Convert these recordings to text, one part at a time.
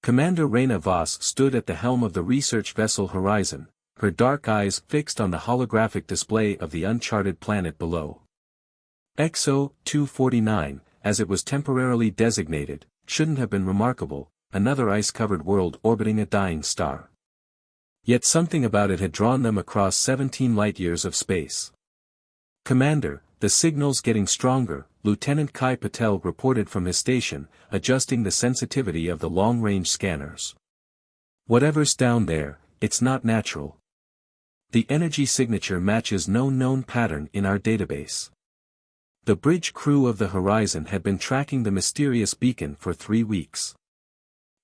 Commander Reyna Voss stood at the helm of the research vessel Horizon, her dark eyes fixed on the holographic display of the uncharted planet below. XO-249, as it was temporarily designated, shouldn't have been remarkable, another ice-covered world orbiting a dying star. Yet something about it had drawn them across 17 light-years of space. "Commander, the signal's getting stronger," Lieutenant Kai Patel reported from his station, adjusting the sensitivity of the long-range scanners. "Whatever's down there, it's not natural. The energy signature matches no known pattern in our database." The bridge crew of the Horizon had been tracking the mysterious beacon for 3 weeks.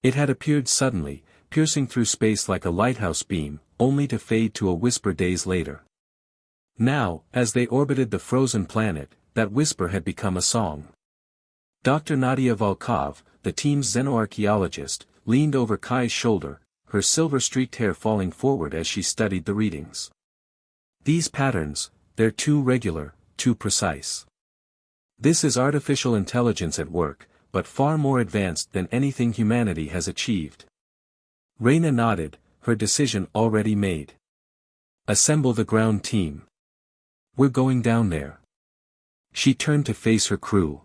It had appeared suddenly, piercing through space like a lighthouse beam, only to fade to a whisper days later. Now, as they orbited the frozen planet, that whisper had become a song. Dr. Nadia Volkov, the team's xenoarchaeologist, leaned over Kai's shoulder, her silver-streaked hair falling forward as she studied the readings. "These patterns, they're too regular, too precise. This is artificial intelligence at work, but far more advanced than anything humanity has achieved." Reyna nodded, her decision already made. "Assemble the ground team. We're going down there." She turned to face her crew.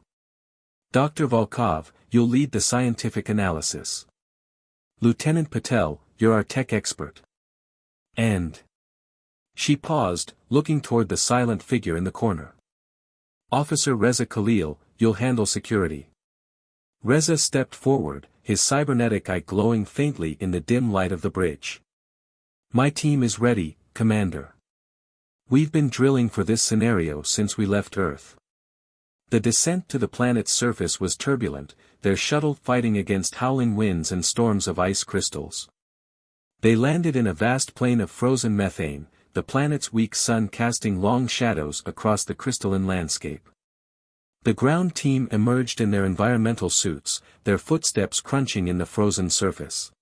"Dr. Volkov, you'll lead the scientific analysis. Lieutenant Patel, you're our tech expert. And..." She paused, looking toward the silent figure in the corner. "Officer Reza Khalil, you'll handle security." Reza stepped forward, his cybernetic eye glowing faintly in the dim light of the bridge. "My team is ready, Commander. We've been drilling for this scenario since we left Earth." The descent to the planet's surface was turbulent, their shuttle fighting against howling winds and storms of ice crystals. They landed in a vast plain of frozen methane, the planet's weak sun casting long shadows across the crystalline landscape. The ground team emerged in their environmental suits, their footsteps crunching in the frozen surface.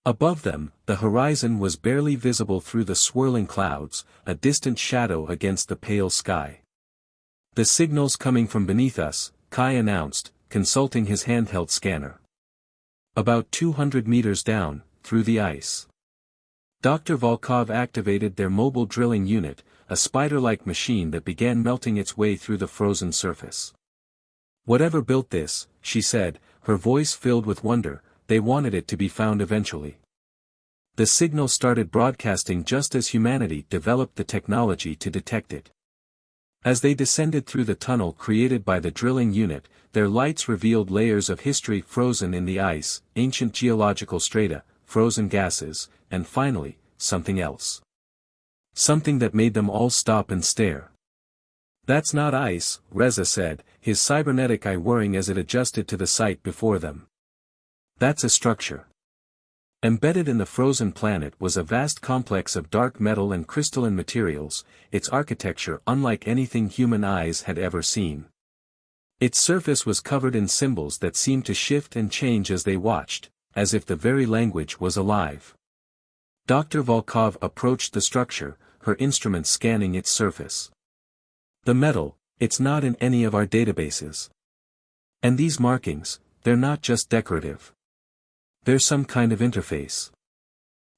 Above them, the horizon was barely visible through the swirling clouds, a distant shadow against the pale sky. "The signal's coming from beneath us," Kai announced, consulting his handheld scanner. "About 200 meters down, through the ice." Dr. Volkov activated their mobile drilling unit, a spider-like machine that began melting its way through the frozen surface. "Whatever built this," she said, her voice filled with wonder, "they wanted it to be found eventually." The signal started broadcasting just as humanity developed the technology to detect it. As they descended through the tunnel created by the drilling unit, their lights revealed layers of history frozen in the ice, ancient geological strata, frozen gases, and finally, something else. Something that made them all stop and stare. "That's not ice," Reza said, his cybernetic eye whirring as it adjusted to the sight before them. "That's a structure." Embedded in the frozen planet was a vast complex of dark metal and crystalline materials, its architecture unlike anything human eyes had ever seen. Its surface was covered in symbols that seemed to shift and change as they watched, as if the very language was alive. Dr. Volkov approached the structure, her instrument scanning its surface. "The metal, it's not in any of our databases. And these markings, they're not just decorative. There's some kind of interface."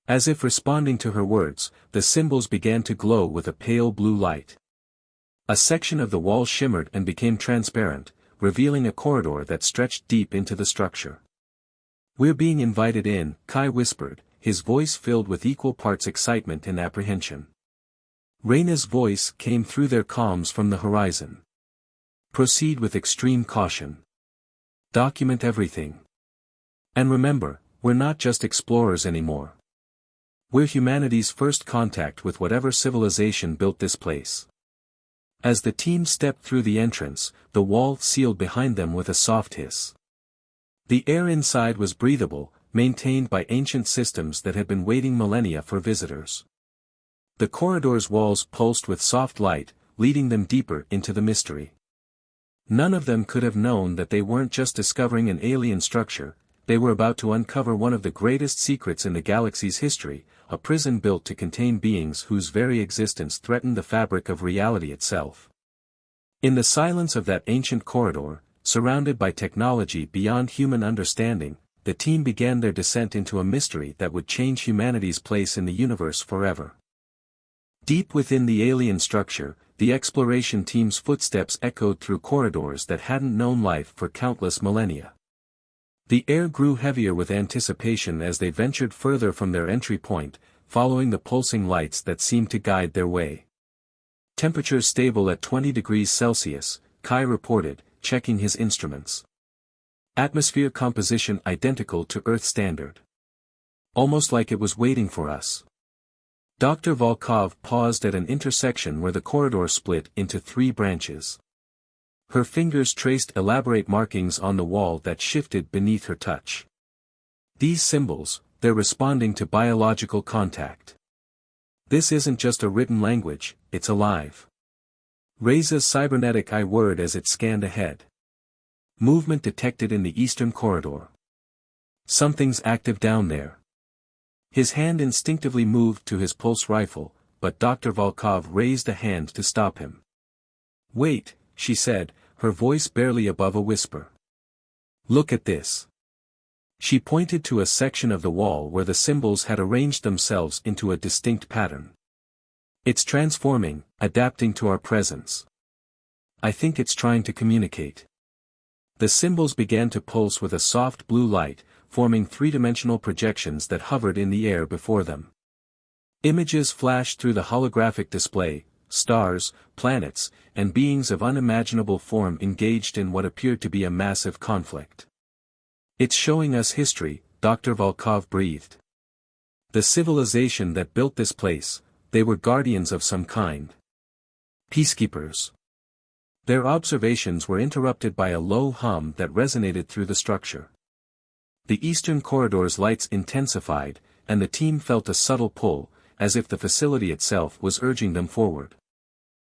As if responding to her words, the symbols began to glow with a pale blue light. A section of the wall shimmered and became transparent, revealing a corridor that stretched deep into the structure. "We're being invited in," Kai whispered, his voice filled with equal parts excitement and apprehension. Reyna's voice came through their comms from the horizon. "Proceed with extreme caution. Document everything. And remember, we're not just explorers anymore. We're humanity's first contact with whatever civilization built this place." As the team stepped through the entrance, the wall sealed behind them with a soft hiss. The air inside was breathable, maintained by ancient systems that had been waiting millennia for visitors. The corridor's walls pulsed with soft light, leading them deeper into the mystery. None of them could have known that they weren't just discovering an alien structure, they were about to uncover one of the greatest secrets in the galaxy's history, a prison built to contain beings whose very existence threatened the fabric of reality itself. In the silence of that ancient corridor, surrounded by technology beyond human understanding, the team began their descent into a mystery that would change humanity's place in the universe forever. Deep within the alien structure, the exploration team's footsteps echoed through corridors that hadn't known life for countless millennia. The air grew heavier with anticipation as they ventured further from their entry point, following the pulsing lights that seemed to guide their way. Temperature stable at 20 degrees Celsius, Kai reported, checking his instruments. Atmosphere composition identical to Earth standard. Almost like it was waiting for us. Dr. Volkov paused at an intersection where the corridor split into 3 branches. Her fingers traced elaborate markings on the wall that shifted beneath her touch. These symbols, they're responding to biological contact. This isn't just a written language, it's alive. Reza's cybernetic eye whirred as it scanned ahead. Movement detected in the eastern corridor. Something's active down there. His hand instinctively moved to his pulse rifle, but Dr. Volkov raised a hand to stop him. "Wait," she said, her voice barely above a whisper. "Look at this." She pointed to a section of the wall where the symbols had arranged themselves into a distinct pattern. "It's transforming, adapting to our presence. I think it's trying to communicate." The symbols began to pulse with a soft blue light, forming 3-dimensional projections that hovered in the air before them. Images flashed through the holographic display, stars, planets, and beings of unimaginable form engaged in what appeared to be a massive conflict. "It's showing us history," Dr. Volkov breathed. "The civilization that built this place, they were guardians of some kind. Peacekeepers." Their observations were interrupted by a low hum that resonated through the structure. The eastern corridor's lights intensified, and the team felt a subtle pull, as if the facility itself was urging them forward.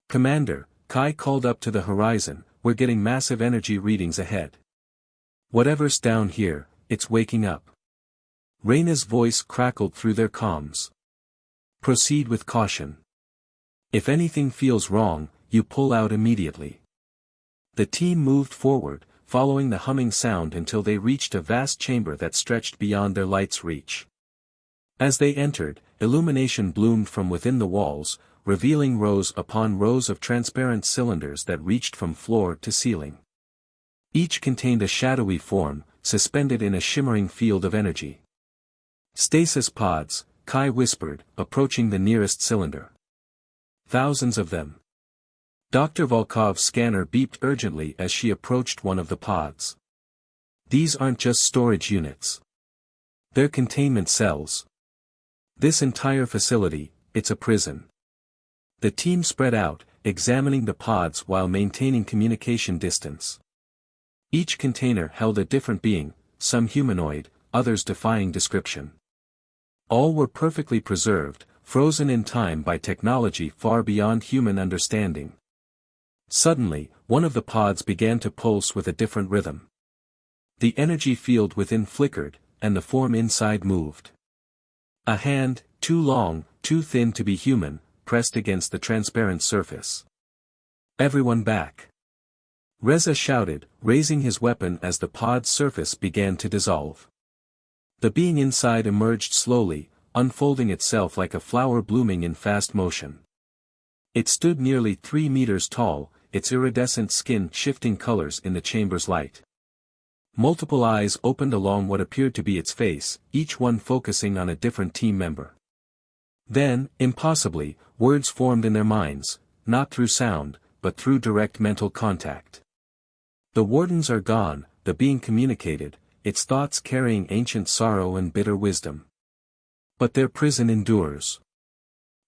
"Commander," Kai called up to the horizon, "we're getting massive energy readings ahead. Whatever's down here, it's waking up." Reyna's voice crackled through their comms. "Proceed with caution. If anything feels wrong, you pull out immediately." The team moved forward, following the humming sound until they reached a vast chamber that stretched beyond their light's reach. As they entered, illumination bloomed from within the walls, revealing rows upon rows of transparent cylinders that reached from floor to ceiling. Each contained a shadowy form, suspended in a shimmering field of energy. "Stasis pods," Kai whispered, approaching the nearest cylinder. "Thousands of them." Dr. Volkov's scanner beeped urgently as she approached one of the pods. "These aren't just storage units. They're containment cells. This entire facility, it's a prison." The team spread out, examining the pods while maintaining communication distance. Each container held a different being, some humanoid, others defying description. All were perfectly preserved, frozen in time by technology far beyond human understanding. Suddenly, one of the pods began to pulse with a different rhythm. The energy field within flickered, and the form inside moved. A hand, too long, too thin to be human, pressed against the transparent surface. "Everyone back!" Reza shouted, raising his weapon as the pod's surface began to dissolve. The being inside emerged slowly, unfolding itself like a flower blooming in fast motion. It stood nearly 3 meters tall, its iridescent skin shifting colors in the chamber's light. Multiple eyes opened along what appeared to be its face, each one focusing on a different team member. Then, impossibly, words formed in their minds, not through sound, but through direct mental contact. "The wardens are gone," the being communicated, its thoughts carrying ancient sorrow and bitter wisdom. "But their prison endures.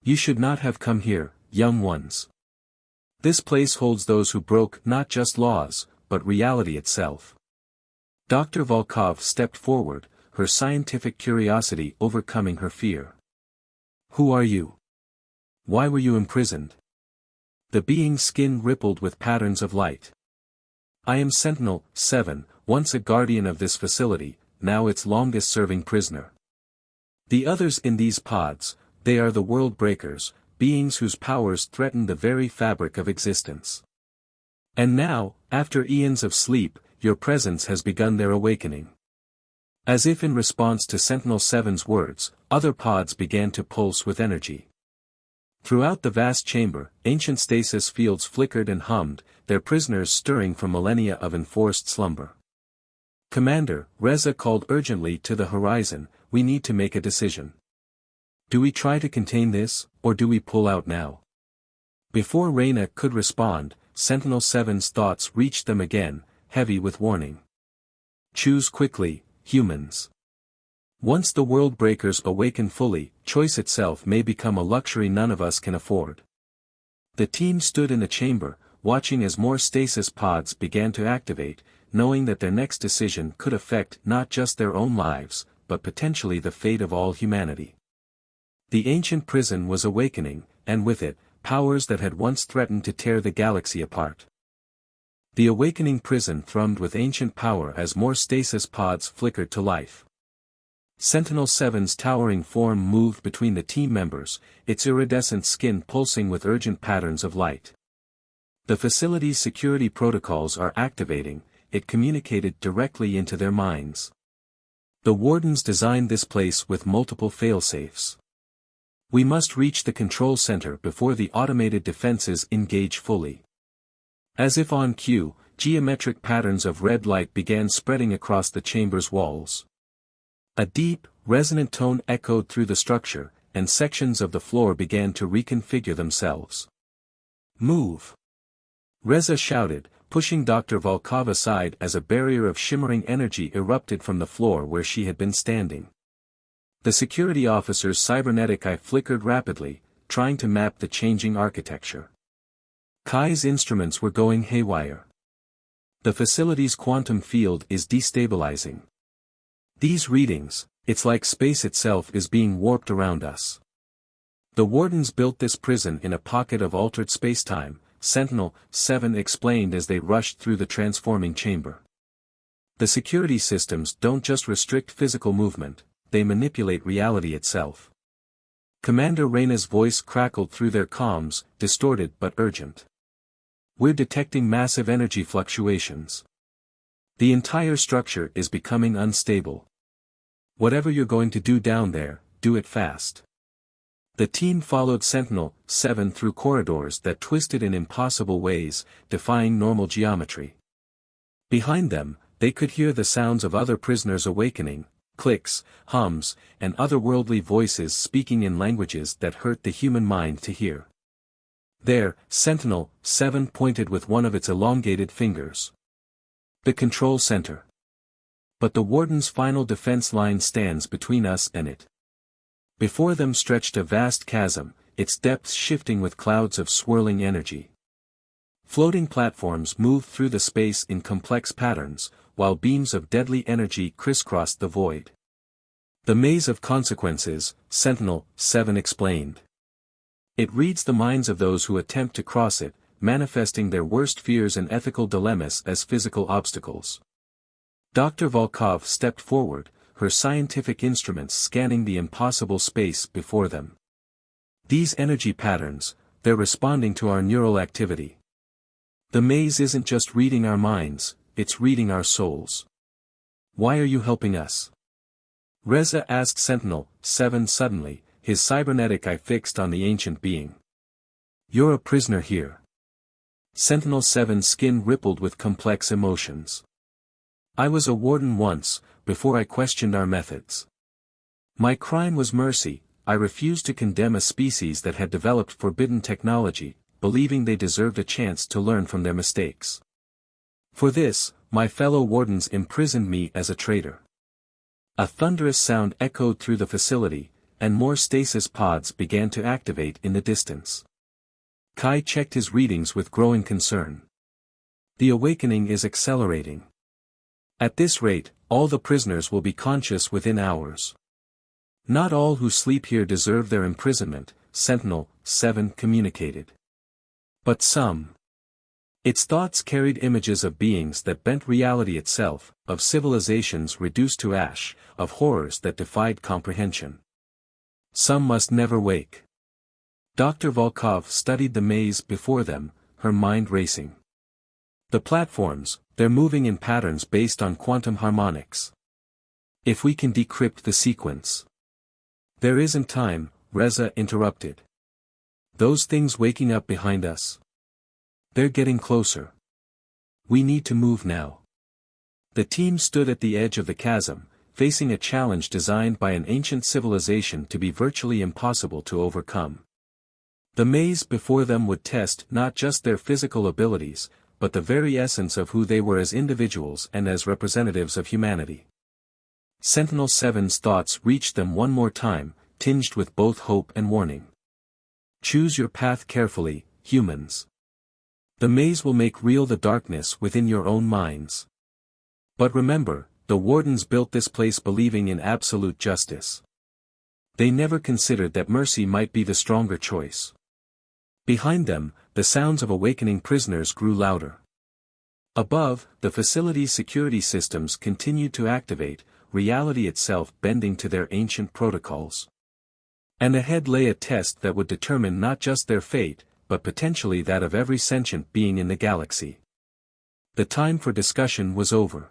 You should not have come here, young ones. This place holds those who broke not just laws, but reality itself." Dr. Volkov stepped forward, her scientific curiosity overcoming her fear. "Who are you? Why were you imprisoned?" The being's skin rippled with patterns of light. "I am Sentinel-7, once a guardian of this facility, now its longest-serving prisoner. The others in these pods, they are the world breakers, beings whose powers threaten the very fabric of existence. And now, after eons of sleep, your presence has begun their awakening." As if in response to Sentinel-7's words, other pods began to pulse with energy. Throughout the vast chamber, ancient stasis fields flickered and hummed, their prisoners stirring from millennia of enforced slumber. "Commander," Reza called urgently to the horizon, "we need to make a decision. Do we try to contain this, or do we pull out now?" Before Reyna could respond, Sentinel-7's thoughts reached them again, heavy with warning. "Choose quickly, humans. Once the world breakers awaken fully, choice itself may become a luxury none of us can afford." The team stood in the chamber, watching as more stasis pods began to activate, knowing that their next decision could affect not just their own lives, but potentially the fate of all humanity. The ancient prison was awakening, and with it, powers that had once threatened to tear the galaxy apart. The awakening prison thrummed with ancient power as more stasis pods flickered to life. Sentinel-7's towering form moved between the team members, its iridescent skin pulsing with urgent patterns of light. The facility's security protocols are activating, it communicated directly into their minds. The wardens designed this place with multiple failsafes. "We must reach the control center before the automated defenses engage fully." As if on cue, geometric patterns of red light began spreading across the chamber's walls. A deep, resonant tone echoed through the structure, and sections of the floor began to reconfigure themselves. "Move!" Reza shouted, pushing Dr. Volkov aside as a barrier of shimmering energy erupted from the floor where she had been standing. The security officer's cybernetic eye flickered rapidly, trying to map the changing architecture. Kai's instruments were going haywire. "The facility's quantum field is destabilizing. These readings, it's like space itself is being warped around us." "The wardens built this prison in a pocket of altered spacetime," Sentinel-7 explained as they rushed through the transforming chamber. "The security systems don't just restrict physical movement, they manipulate reality itself." Commander Reyna's voice crackled through their comms, distorted but urgent. "We're detecting massive energy fluctuations. The entire structure is becoming unstable. Whatever you're going to do down there, do it fast." The team followed Sentinel-7 through corridors that twisted in impossible ways, defying normal geometry. Behind them, they could hear the sounds of other prisoners awakening, clicks, hums, and otherworldly voices speaking in languages that hurt the human mind to hear. "There," Sentinel-7 pointed with one of its elongated fingers. "The control center. But the warden's final defense line stands between us and it." Before them stretched a vast chasm, its depths shifting with clouds of swirling energy. Floating platforms moved through the space in complex patterns, while beams of deadly energy crisscrossed the void. "The maze of consequences," Sentinel-7 explained. "It reads the minds of those who attempt to cross it, manifesting their worst fears and ethical dilemmas as physical obstacles." Dr. Volkov stepped forward, her scientific instruments scanning the impossible space before them. "These energy patterns, they're responding to our neural activity. The maze isn't just reading our minds, it's reading our souls. Why are you helping us?" Reza asked Sentinel-7 suddenly, his cybernetic eye fixed on the ancient being. "You're a prisoner here." Sentinel-7's skin rippled with complex emotions. "I was a warden once, before I questioned our methods. My crime was mercy, I refused to condemn a species that had developed forbidden technology, believing they deserved a chance to learn from their mistakes. For this, my fellow wardens imprisoned me as a traitor." A thunderous sound echoed through the facility, and more stasis pods began to activate in the distance. Kai checked his readings with growing concern. "The awakening is accelerating. At this rate, all the prisoners will be conscious within hours." "Not all who sleep here deserve their imprisonment," Sentinel-7 communicated. "But some." Its thoughts carried images of beings that bent reality itself, of civilizations reduced to ash, of horrors that defied comprehension. "Some must never wake." Dr. Volkov studied the maze before them, her mind racing. "The platforms, they're moving in patterns based on quantum harmonics. If we can decrypt the sequence. There isn't time, Reza interrupted. Those things waking up behind us. They're getting closer. We need to move now. The team stood at the edge of the chasm, facing a challenge designed by an ancient civilization to be virtually impossible to overcome. The maze before them would test not just their physical abilities, but the very essence of who they were as individuals and as representatives of humanity. Sentinel-7's thoughts reached them one more time, tinged with both hope and warning. Choose your path carefully, humans. The maze will make real the darkness within your own minds. But remember, the wardens built this place believing in absolute justice. They never considered that mercy might be the stronger choice. Behind them, the sounds of awakening prisoners grew louder. Above, the facility's security systems continued to activate, reality itself bending to their ancient protocols. And ahead lay a test that would determine not just their fate, but potentially that of every sentient being in the galaxy. The time for discussion was over.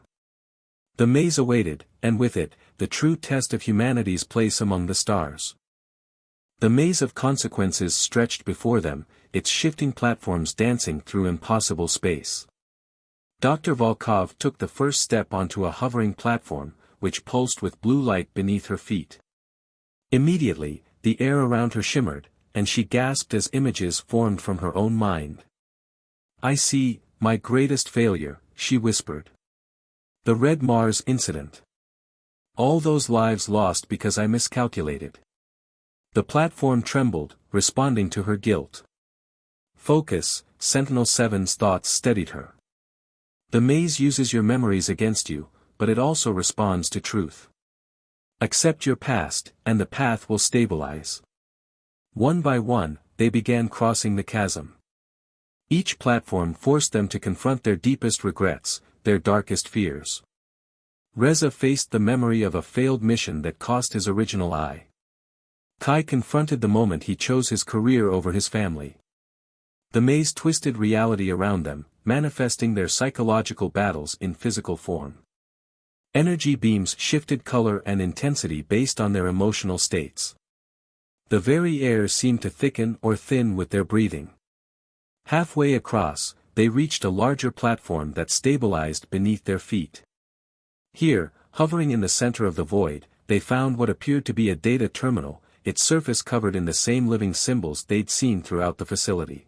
The maze awaited, and with it, the true test of humanity's place among the stars. The maze of consequences stretched before them, its shifting platforms dancing through impossible space. Dr. Volkov took the first step onto a hovering platform, which pulsed with blue light beneath her feet. Immediately, the air around her shimmered, and she gasped as images formed from her own mind. I see, my greatest failure, she whispered. The Red Mars incident. All those lives lost because I miscalculated. The platform trembled, responding to her guilt. Focus, Sentinel-7's thoughts steadied her. The maze uses your memories against you, but it also responds to truth. Accept your past, and the path will stabilize. One by one, they began crossing the chasm. Each platform forced them to confront their deepest regrets, their darkest fears. Reza faced the memory of a failed mission that cost his original eye. Kai confronted the moment he chose his career over his family. The maze twisted reality around them, manifesting their psychological battles in physical form. Energy beams shifted color and intensity based on their emotional states. The very air seemed to thicken or thin with their breathing. Halfway across, they reached a larger platform that stabilized beneath their feet. Here, hovering in the center of the void, they found what appeared to be a data terminal, its surface covered in the same living symbols they'd seen throughout the facility.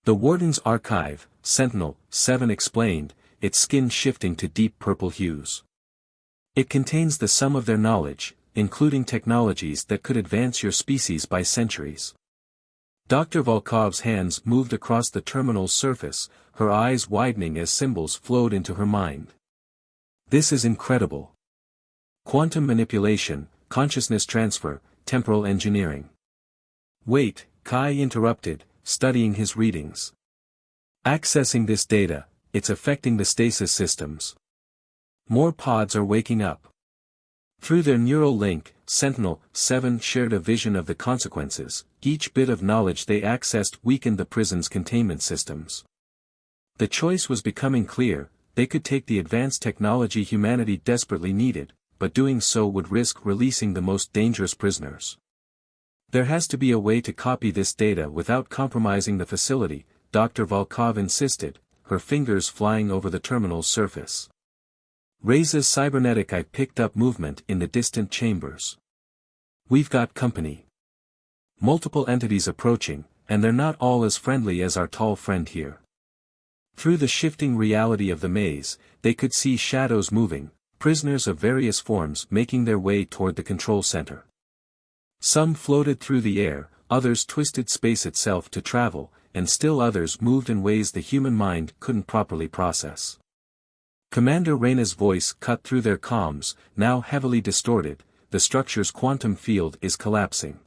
The Warden's Archive, Sentinel-7 explained, its skin shifting to deep purple hues. It contains the sum of their knowledge, including technologies that could advance your species by centuries. Dr. Volkov's hands moved across the terminal's surface, her eyes widening as symbols flowed into her mind. This is incredible. Quantum manipulation, consciousness transfer, temporal engineering. Wait, Kai interrupted, studying his readings. Accessing this data, it's affecting the stasis systems. More pods are waking up. Through their neural link, Sentinel-7 shared a vision of the consequences. Each bit of knowledge they accessed weakened the prison's containment systems. The choice was becoming clear: they could take the advanced technology humanity desperately needed, but doing so would risk releasing the most dangerous prisoners. There has to be a way to copy this data without compromising the facility, Dr. Volkov insisted, her fingers flying over the terminal's surface. Reza's cybernetic eye picked up movement in the distant chambers. We've got company. Multiple entities approaching, and they're not all as friendly as our tall friend here. Through the shifting reality of the maze, they could see shadows moving, prisoners of various forms making their way toward the control center. Some floated through the air, others twisted space itself to travel, and still others moved in ways the human mind couldn't properly process. Commander Reyna's voice cut through their comms, now heavily distorted. The structure's quantum field is collapsing.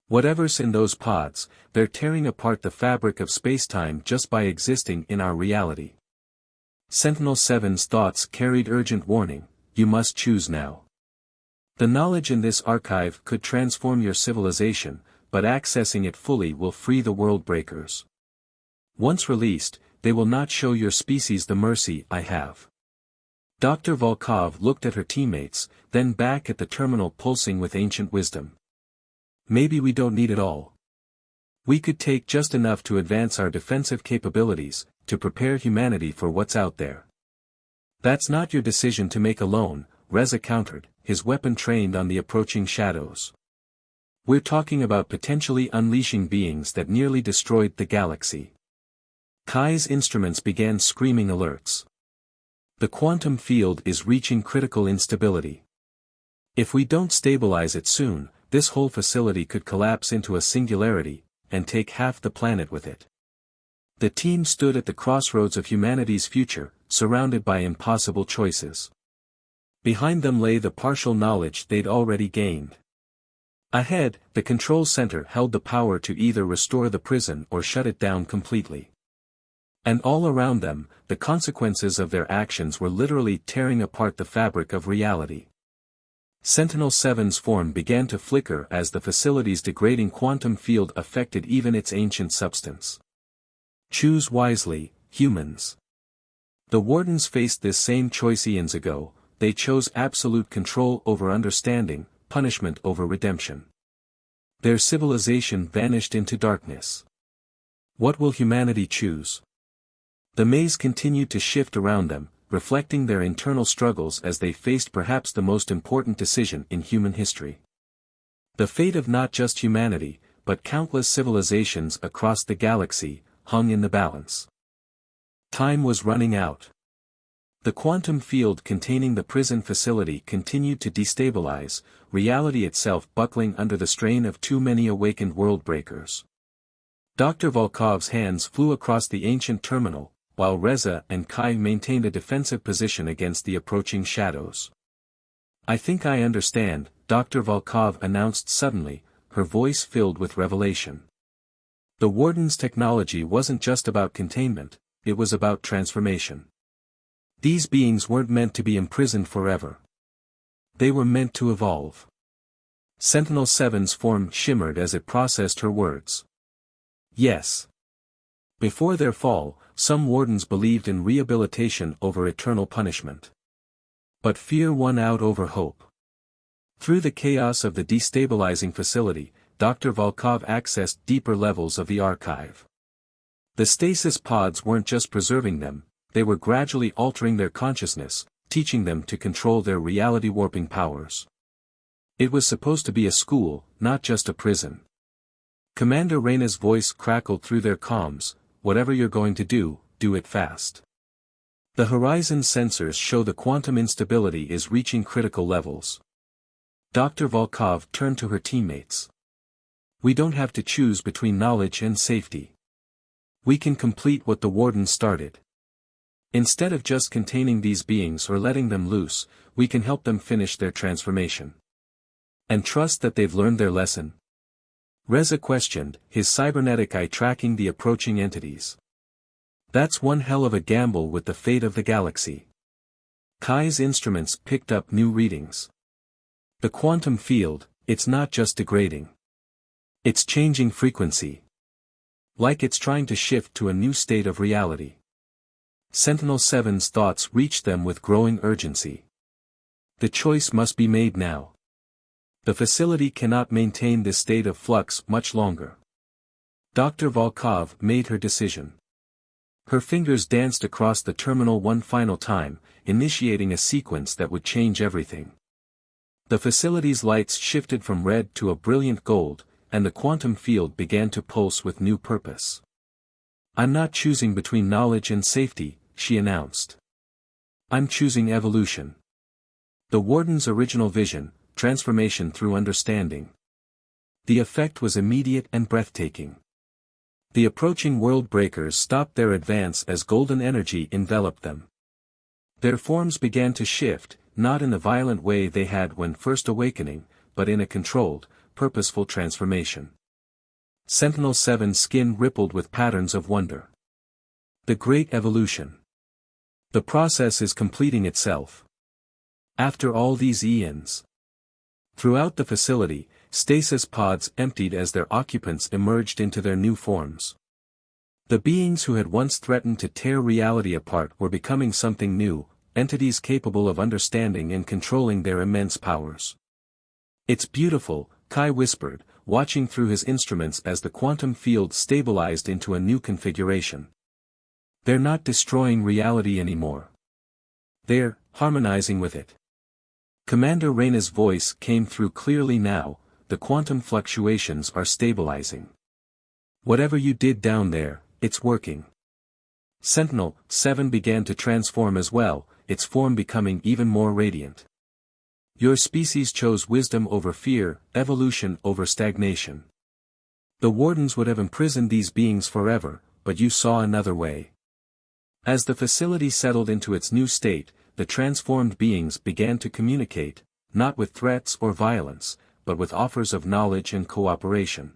Whatever's in those pods, they're tearing apart the fabric of spacetime just by existing in our reality. Sentinel-7's thoughts carried urgent warning: you must choose now. The knowledge in this archive could transform your civilization, but accessing it fully will free the world breakers. Once released, they will not show your species the mercy I have. Dr. Volkov looked at her teammates, then back at the terminal pulsing with ancient wisdom. Maybe we don't need it all. We could take just enough to advance our defensive capabilities, to prepare humanity for what's out there. That's not your decision to make alone, Reza countered, his weapon trained on the approaching shadows. We're talking about potentially unleashing beings that nearly destroyed the galaxy. Kai's instruments began screaming alerts. The quantum field is reaching critical instability. If we don't stabilize it soon, this whole facility could collapse into a singularity, and take half the planet with it. The team stood at the crossroads of humanity's future, surrounded by impossible choices. Behind them lay the partial knowledge they'd already gained. Ahead, the control center held the power to either restore the prison or shut it down completely. And all around them, the consequences of their actions were literally tearing apart the fabric of reality. Sentinel-7's form began to flicker as the facility's degrading quantum field affected even its ancient substance. Choose wisely, humans. The Wardens faced this same choice eons ago. They chose absolute control over understanding, punishment over redemption. Their civilization vanished into darkness. What will humanity choose? The maze continued to shift around them, reflecting their internal struggles as they faced perhaps the most important decision in human history. The fate of not just humanity, but countless civilizations across the galaxy, hung in the balance. Time was running out. The quantum field containing the prison facility continued to destabilize, reality itself buckling under the strain of too many awakened world-breakers. Dr. Volkov's hands flew across the ancient terminal, while Reza and Kai maintained a defensive position against the approaching shadows. I think I understand, Dr. Volkov announced suddenly, her voice filled with revelation. The Warden's technology wasn't just about containment, it was about transformation. These beings weren't meant to be imprisoned forever. They were meant to evolve. Sentinel-7's form shimmered as it processed her words. Yes. Before their fall, some Wardens believed in rehabilitation over eternal punishment. But fear won out over hope. Through the chaos of the destabilizing facility, Dr. Volkov accessed deeper levels of the archive. The stasis pods weren't just preserving them, they were gradually altering their consciousness, teaching them to control their reality-warping powers. It was supposed to be a school, not just a prison. Commander Reyna's voice crackled through their comms, whatever you're going to do it fast. The horizon sensors show the quantum instability is reaching critical levels. Dr. Volkov turned to her teammates. We don't have to choose between knowledge and safety. We can complete what the Warden started. Instead of just containing these beings or letting them loose, we can help them finish their transformation. And trust that they've learned their lesson? Reza questioned, his cybernetic eye tracking the approaching entities. That's one hell of a gamble with the fate of the galaxy. Kai's instruments picked up new readings. The quantum field, it's not just degrading. It's changing frequency. Like it's trying to shift to a new state of reality. Sentinel-7's thoughts reached them with growing urgency. The choice must be made now. The facility cannot maintain this state of flux much longer. Dr. Volkov made her decision. Her fingers danced across the terminal one final time, initiating a sequence that would change everything. The facility's lights shifted from red to a brilliant gold, and the quantum field began to pulse with new purpose. I'm not choosing between knowledge and safety, she announced. I'm choosing evolution. The Warden's original vision, transformation through understanding. The effect was immediate and breathtaking. The approaching world breakers stopped their advance as golden energy enveloped them. Their forms began to shift, not in the violent way they had when first awakening, but in a controlled, purposeful transformation. Sentinel-7's skin rippled with patterns of wonder. The Great Evolution. The process is completing itself. After all these eons. Throughout the facility, stasis pods emptied as their occupants emerged into their new forms. The beings who had once threatened to tear reality apart were becoming something new, entities capable of understanding and controlling their immense powers. "It's beautiful," Kai whispered, watching through his instruments as the quantum field stabilized into a new configuration. "They're not destroying reality anymore. They're harmonizing with it." Commander Reyna's voice came through clearly now. "The quantum fluctuations are stabilizing. Whatever you did down there, it's working." Sentinel-7 began to transform as well, its form becoming even more radiant. "Your species chose wisdom over fear, evolution over stagnation. The Wardens would have imprisoned these beings forever, but you saw another way." As the facility settled into its new state, the transformed beings began to communicate, not with threats or violence, but with offers of knowledge and cooperation.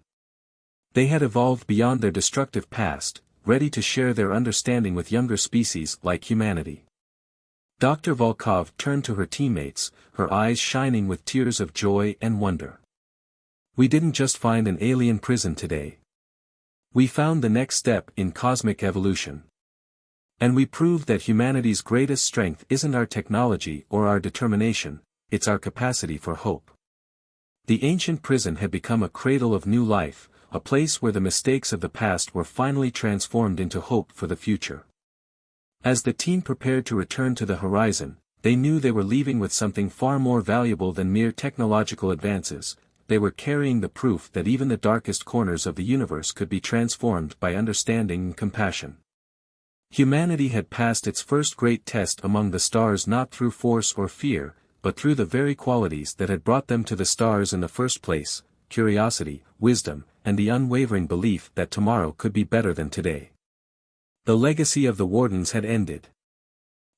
They had evolved beyond their destructive past, ready to share their understanding with younger species like humanity. Dr. Volkov turned to her teammates, her eyes shining with tears of joy and wonder. "We didn't just find an alien prison today. We found the next step in cosmic evolution. And we proved that humanity's greatest strength isn't our technology or our determination, it's our capacity for hope." The ancient prison had become a cradle of new life, a place where the mistakes of the past were finally transformed into hope for the future. As the team prepared to return to the horizon, they knew they were leaving with something far more valuable than mere technological advances. They were carrying the proof that even the darkest corners of the universe could be transformed by understanding and compassion. Humanity had passed its first great test among the stars not through force or fear, but through the very qualities that had brought them to the stars in the first place: curiosity, wisdom, and the unwavering belief that tomorrow could be better than today. The legacy of the Wardens had ended.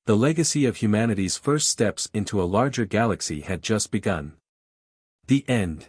The legacy of humanity's first steps into a larger galaxy had just begun. The end.